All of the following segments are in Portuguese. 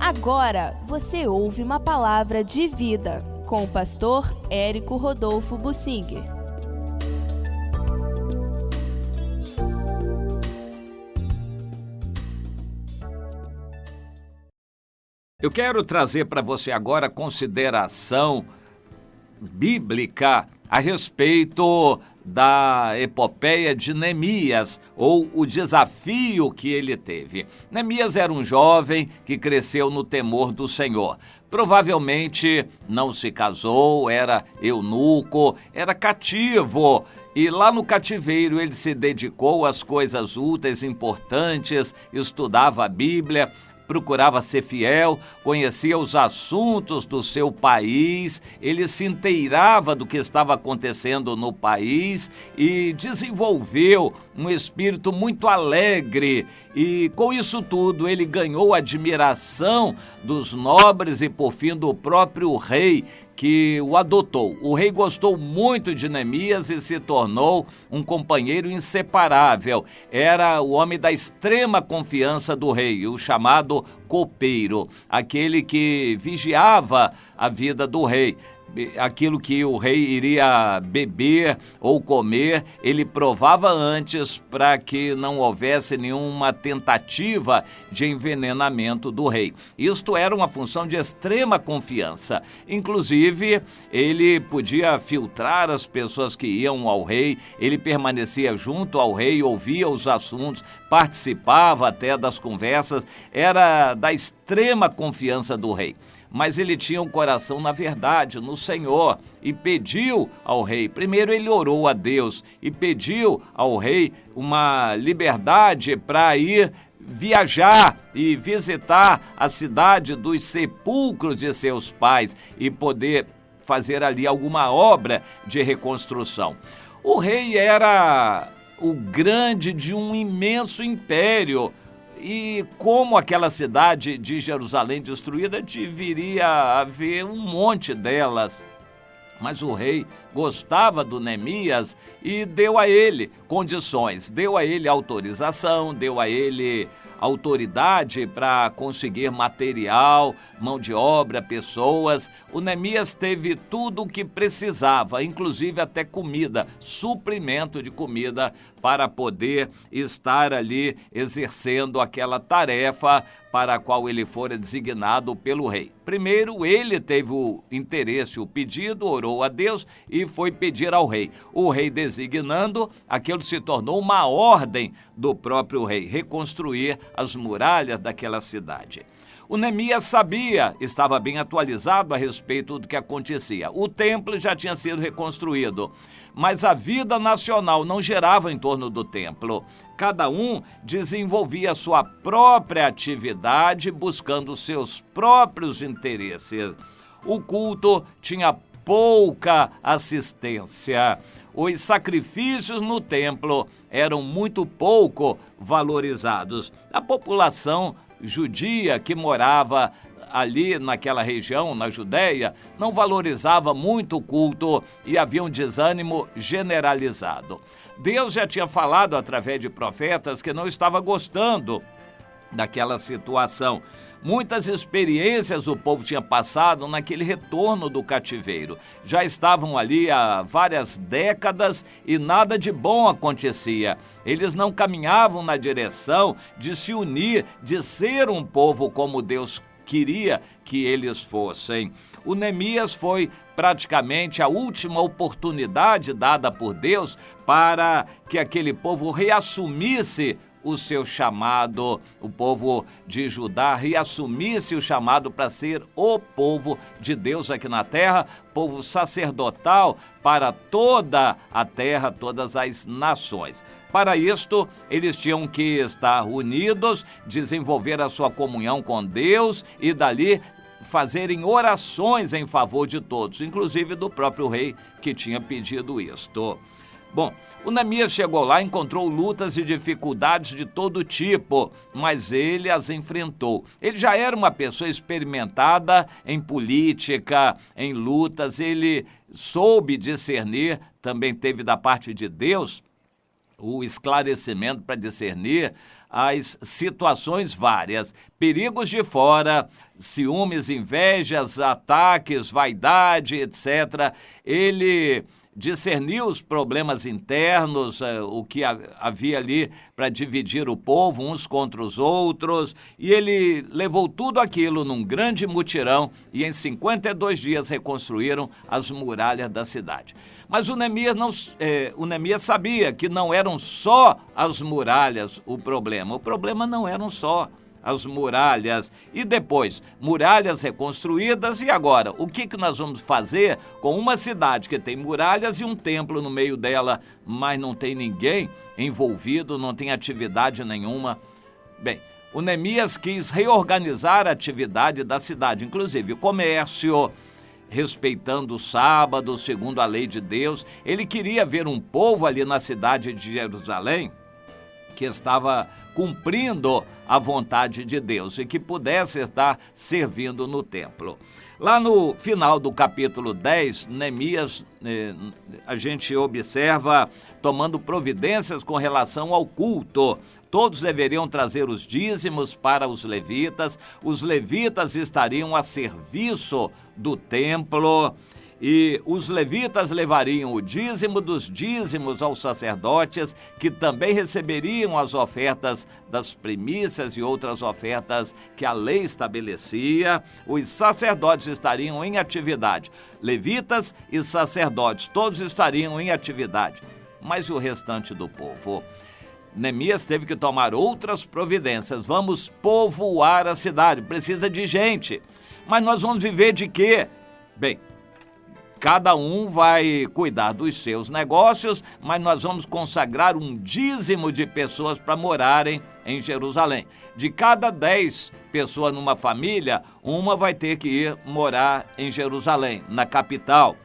Agora você ouve uma palavra de vida com o pastor Érico Rodolfo Bussinger. Eu quero trazer para você agora a consideração bíblica a respeito da epopeia de Neemias, ou o desafio que ele teve. Neemias era um jovem que cresceu no temor do Senhor. Provavelmente não se casou, era eunuco, era cativo. E lá no cativeiro ele se dedicou às coisas úteis, importantes, estudava a Bíblia, procurava ser fiel, conhecia os assuntos do seu país, ele se inteirava do que estava acontecendo no país e desenvolveu um espírito muito alegre. E com isso tudo ele ganhou a admiração dos nobres e por fim do próprio rei, que o adotou. O rei gostou muito de Neemias e se tornou um companheiro inseparável. Era o homem da extrema confiança do rei, o chamado copeiro, aquele que vigiava a vida do rei. Aquilo que o rei iria beber ou comer, ele provava antes para que não houvesse nenhuma tentativa de envenenamento do rei. Isto era uma função de extrema confiança. Inclusive, ele podia filtrar as pessoas que iam ao rei, ele permanecia junto ao rei, ouvia os assuntos, participava até das conversas, era da extrema confiança do rei. Mas ele tinha um coração na verdade, no Senhor, e pediu ao rei. Primeiro ele orou a Deus e pediu ao rei uma liberdade para ir viajar e visitar a cidade dos sepulcros de seus pais e poder fazer ali alguma obra de reconstrução. O rei era o grande de um imenso império. E como aquela cidade de Jerusalém destruída, deveria haver um monte delas. Mas o rei gostava do Neemias e deu a ele condições, deu a ele autorização, deu a ele autoridade para conseguir material, mão de obra, pessoas. O Neemias teve tudo o que precisava, inclusive até comida, suprimento de comida para poder estar ali exercendo aquela tarefa para a qual ele fora designado pelo rei. Primeiro, ele teve o interesse, o pedido, orou a Deus e foi pedir ao rei. O rei designando, aquilo se tornou uma ordem do próprio rei, reconstruir as muralhas daquela cidade. O Neemias sabia, estava bem atualizado a respeito do que acontecia. O templo já tinha sido reconstruído, mas a vida nacional não girava em torno do templo. Cada um desenvolvia sua própria atividade, buscando seus próprios interesses. O culto tinha pouca assistência. Os sacrifícios no templo eram muito pouco valorizados. A população judia que morava ali naquela região, na Judéia, não valorizava muito o culto e havia um desânimo generalizado. Deus já tinha falado através de profetas que não estava gostando daquela situação. Muitas experiências o povo tinha passado naquele retorno do cativeiro. Já estavam ali há várias décadas e nada de bom acontecia. Eles não caminhavam na direção de se unir, de ser um povo como Deus queria que eles fossem. O Neemias foi praticamente a última oportunidade dada por Deus para que aquele povo reassumisse o seu chamado, o povo de Judá reassumisse o chamado para ser o povo de Deus aqui na terra, povo sacerdotal para toda a terra, todas as nações. Para isto, eles tinham que estar unidos, desenvolver a sua comunhão com Deus e dali fazerem orações em favor de todos, inclusive do próprio rei que tinha pedido isto. Bom, o Neemias chegou lá e encontrou lutas e dificuldades de todo tipo, mas ele as enfrentou. Ele já era uma pessoa experimentada em política, em lutas, ele soube discernir, também teve da parte de Deus o esclarecimento para discernir as situações várias, perigos de fora, ciúmes, invejas, ataques, vaidade, etc. Ele discerniu os problemas internos, o que havia ali para dividir o povo uns contra os outros, e ele levou tudo aquilo num grande mutirão e em 52 dias reconstruíram as muralhas da cidade. Mas o Neemias sabia que não eram só as muralhas o problema não eram só as muralhas. E depois, muralhas reconstruídas, e agora? O que nós vamos fazer com uma cidade que tem muralhas e um templo no meio dela, mas não tem ninguém envolvido, não tem atividade nenhuma? Bem, o Neemias quis reorganizar a atividade da cidade, inclusive o comércio, respeitando o sábado, segundo a lei de Deus. Ele queria ver um povo ali na cidade de Jerusalém que estava cumprindo a vontade de Deus e que pudesse estar servindo no templo. Lá no final do capítulo 10, Neemias, a gente observa tomando providências com relação ao culto. Todos deveriam trazer os dízimos para os levitas estariam a serviço do templo, e os levitas levariam o dízimo dos dízimos aos sacerdotes, que também receberiam as ofertas das primícias e outras ofertas que a lei estabelecia. Os sacerdotes estariam em atividade. Levitas e sacerdotes, todos estariam em atividade. Mas e o restante do povo? Neemias teve que tomar outras providências. Vamos povoar a cidade, precisa de gente. Mas nós vamos viver de quê? Bem, cada um vai cuidar dos seus negócios, mas nós vamos consagrar um dízimo de pessoas para morarem em Jerusalém. De cada 10 pessoas numa família, uma vai ter que ir morar em Jerusalém, na capital.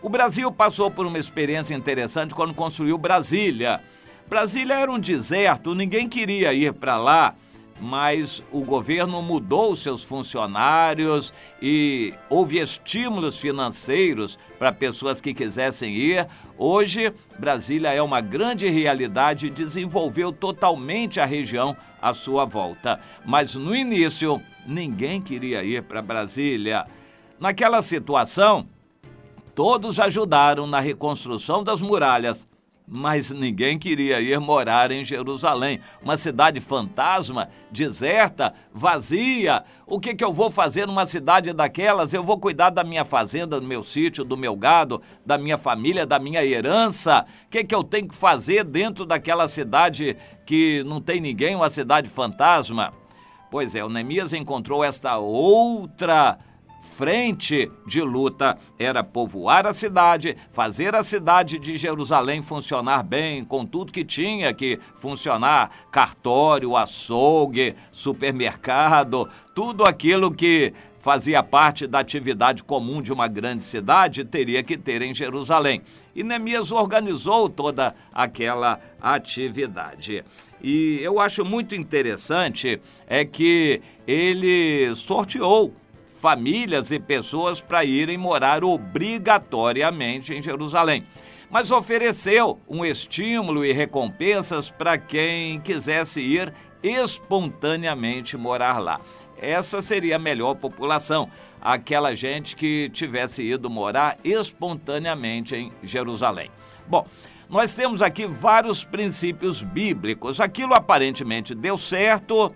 O Brasil passou por uma experiência interessante quando construiu Brasília. Brasília era um deserto, ninguém queria ir para lá, mas o governo mudou seus funcionários e houve estímulos financeiros para pessoas que quisessem ir. Hoje, Brasília é uma grande realidade e desenvolveu totalmente a região à sua volta. Mas no início, ninguém queria ir para Brasília. Naquela situação, todos ajudaram na reconstrução das muralhas, mas ninguém queria ir morar em Jerusalém, uma cidade fantasma, deserta, vazia. O que eu vou fazer numa cidade daquelas? Eu vou cuidar da minha fazenda, do meu sítio, do meu gado, da minha família, da minha herança? O que eu tenho que fazer dentro daquela cidade que não tem ninguém, uma cidade fantasma? Pois é, o Neemias encontrou esta outra frente de luta, era povoar a cidade, fazer a cidade de Jerusalém funcionar bem, com tudo que tinha que funcionar, cartório, açougue, supermercado, tudo aquilo que fazia parte da atividade comum de uma grande cidade, teria que ter em Jerusalém. E Neemias organizou toda aquela atividade. E eu acho muito interessante é que ele sorteou famílias e pessoas para irem morar obrigatoriamente em Jerusalém, mas ofereceu um estímulo e recompensas para quem quisesse ir espontaneamente morar lá. Essa seria a melhor população, aquela gente que tivesse ido morar espontaneamente em Jerusalém. Bom, nós temos aqui vários princípios bíblicos. Aquilo aparentemente deu certo,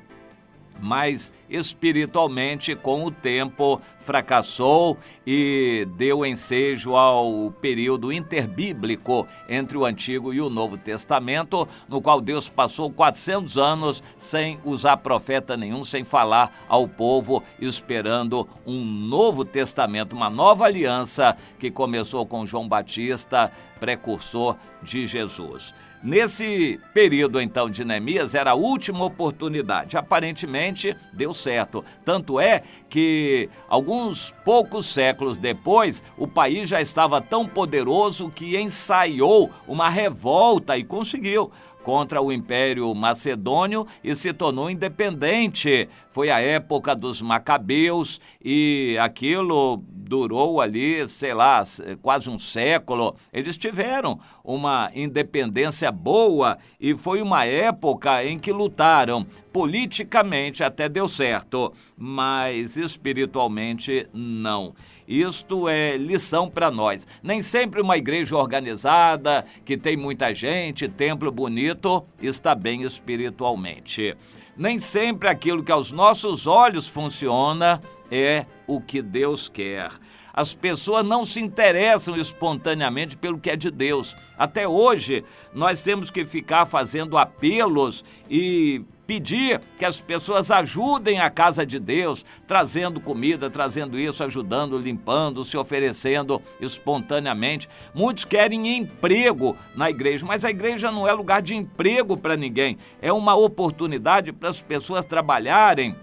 mas espiritualmente, com o tempo, fracassou e deu ensejo ao período interbíblico entre o Antigo e o Novo Testamento, no qual Deus passou 400 anos sem usar profeta nenhum, sem falar ao povo, esperando um novo testamento, uma nova aliança que começou com João Batista, precursor de Jesus. Nesse período, então, de Neemias, era a última oportunidade. Aparentemente, deu certo. Tanto é que, alguns poucos séculos depois, o país já estava tão poderoso que ensaiou uma revolta e conseguiu contra o Império Macedônio e se tornou independente. Foi a época dos Macabeus e aquilo durou ali, sei lá, quase um século. Eles tiveram uma independência boa e foi uma época em que lutaram. Politicamente até deu certo, mas espiritualmente não. Isto é lição para nós. Nem sempre uma igreja organizada, que tem muita gente, templo bonito, está bem espiritualmente. Nem sempre aquilo que aos nossos olhos funciona é o que Deus quer. As pessoas não se interessam espontaneamente pelo que é de Deus. Até hoje, nós temos que ficar fazendo apelos e pedir que as pessoas ajudem a casa de Deus, trazendo comida, trazendo isso, ajudando, limpando, se oferecendo espontaneamente. Muitos querem emprego na igreja, mas a igreja não é lugar de emprego para ninguém. É uma oportunidade para as pessoas trabalharem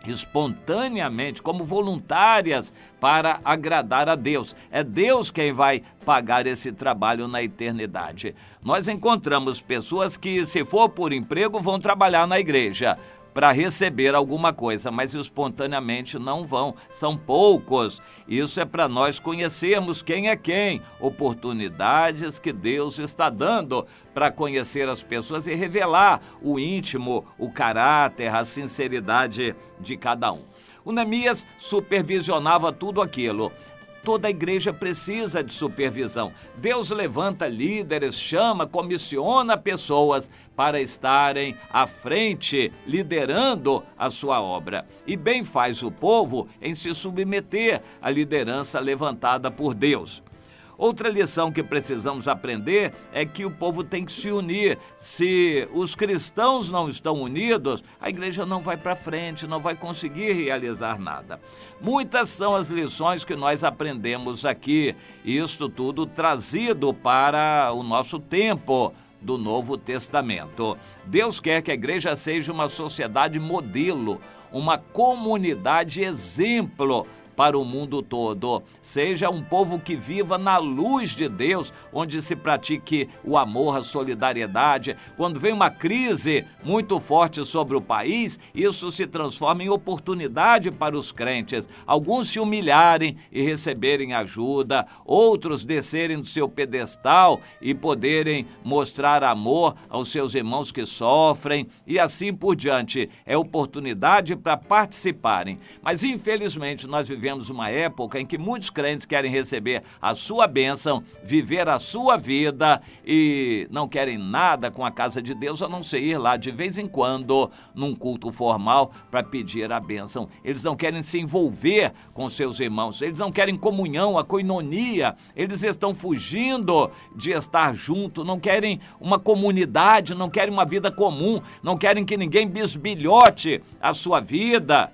espontaneamente, como voluntárias, para agradar a Deus. É Deus quem vai pagar esse trabalho na eternidade. Nós encontramos pessoas que, se for por emprego, vão trabalhar na igreja para receber alguma coisa, mas espontaneamente não vão, são poucos. Isso é para nós conhecermos quem é quem, oportunidades que Deus está dando para conhecer as pessoas e revelar o íntimo, o caráter, a sinceridade de cada um. O Neemias supervisionava tudo aquilo. Toda a igreja precisa de supervisão. Deus levanta líderes, chama, comissiona pessoas para estarem à frente, liderando a sua obra. E bem faz o povo em se submeter à liderança levantada por Deus. Outra lição que precisamos aprender é que o povo tem que se unir. Se os cristãos não estão unidos, a igreja não vai para frente, não vai conseguir realizar nada. Muitas são as lições que nós aprendemos aqui, isto tudo trazido para o nosso tempo do Novo Testamento. Deus quer que a igreja seja uma sociedade modelo, uma comunidade exemplo para o mundo todo. Seja um povo que viva na luz de Deus, onde se pratique o amor, a solidariedade. Quando vem uma crise muito forte sobre o país, isso se transforma em oportunidade para os crentes. Alguns se humilharem e receberem ajuda, outros descerem do seu pedestal e poderem mostrar amor aos seus irmãos que sofrem e assim por diante. É oportunidade para participarem. Mas infelizmente nós vivemos uma época em que muitos crentes querem receber a sua bênção, viver a sua vida e não querem nada com a casa de Deus, a não ser ir lá de vez em quando num culto formal para pedir a bênção. Eles não querem se envolver com seus irmãos, eles não querem comunhão, a coinonia, eles estão fugindo de estar junto, não querem uma comunidade, não querem uma vida comum, não querem que ninguém bisbilhote a sua vida.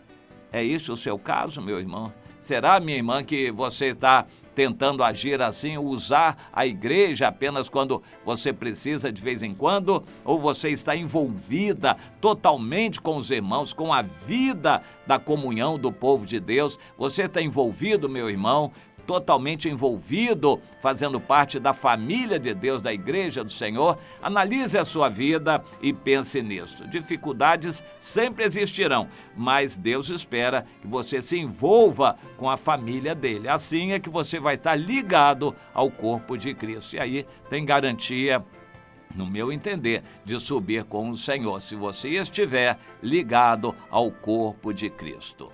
É isso o seu caso, meu irmão? Será, minha irmã, que você está tentando agir assim, usar a igreja apenas quando você precisa de vez em quando? Ou você está envolvida totalmente com os irmãos, com a vida da comunhão do povo de Deus? Você está envolvido, meu irmão, totalmente envolvido, fazendo parte da família de Deus, da igreja do Senhor? Analise a sua vida e pense nisso. Dificuldades sempre existirão, mas Deus espera que você se envolva com a família dele. Assim é que você vai estar ligado ao corpo de Cristo. E aí tem garantia, no meu entender, de subir com o Senhor, se você estiver ligado ao corpo de Cristo.